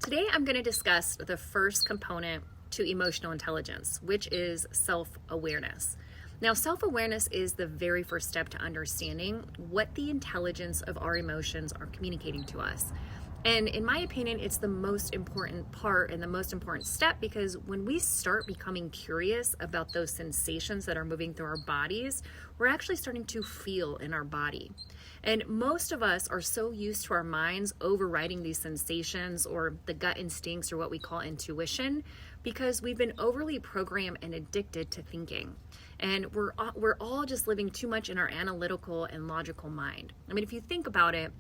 Today I'm going to discuss the first component to emotional intelligence, which is self-awareness. Now, self-awareness is the very first step to understanding what the intelligence of our emotions are communicating to us. And in my opinion, it's the most important part and the most important step, because when we start becoming curious about those sensations that are moving through our bodies, we're actually starting to feel in our body. And most of us are so used to our minds overriding these sensations or the gut instincts or what we call intuition, because we've been overly programmed and addicted to thinking. And we're all just living too much in our analytical and logical mind. I mean, if you think about it,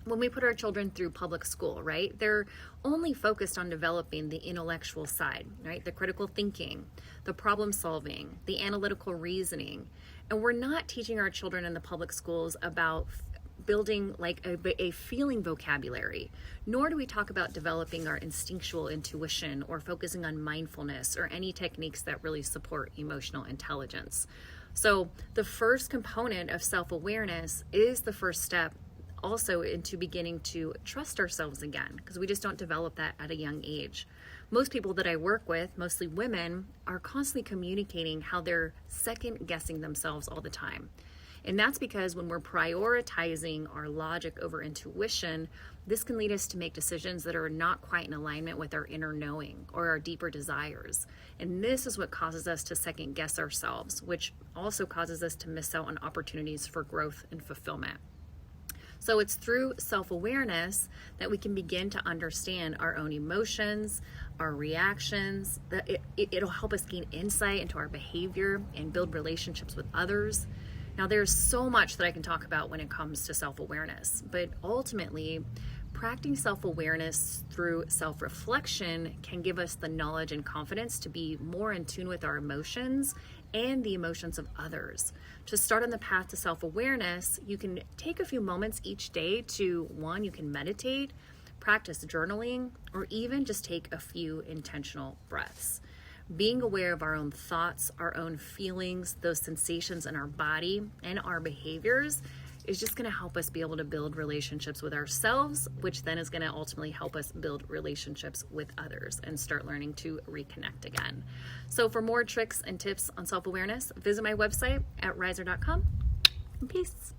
when we put our children through public school, right, they're only focused on developing the intellectual side, right, the critical thinking, the problem solving, the analytical reasoning. And we're not teaching our children in the public schools about building like a feeling vocabulary, nor do we talk about developing our instinctual intuition or focusing on mindfulness or any techniques that really support emotional intelligence. So the first component of self-awareness is the first step also into beginning to trust ourselves again, because we just don't develop that at a young age. Most people that I work with, mostly women, are constantly communicating how they're second guessing themselves all the time. And that's because when we're prioritizing our logic over intuition, this can lead us to make decisions that are not quite in alignment with our inner knowing or our deeper desires. And this is what causes us to second guess ourselves, which also causes us to miss out on opportunities for growth and fulfillment. So it's through self-awareness that we can begin to understand our own emotions, our reactions. It'll help us gain insight into our behavior and build relationships with others. Now, there's so much that I can talk about when it comes to self-awareness, but ultimately, practicing self-awareness through self-reflection can give us the knowledge and confidence to be more in tune with our emotions and the emotions of others. To start on the path to self-awareness, you can take a few moments each day to, one, you can meditate, practice journaling, or even just take a few intentional breaths. Being aware of our own thoughts, our own feelings, those sensations in our body, and our behaviors is just going to help us be able to build relationships with ourselves, which then is going to ultimately help us build relationships with others and start learning to reconnect again. So for more tricks and tips on self-awareness, visit my website at riser.com. Peace.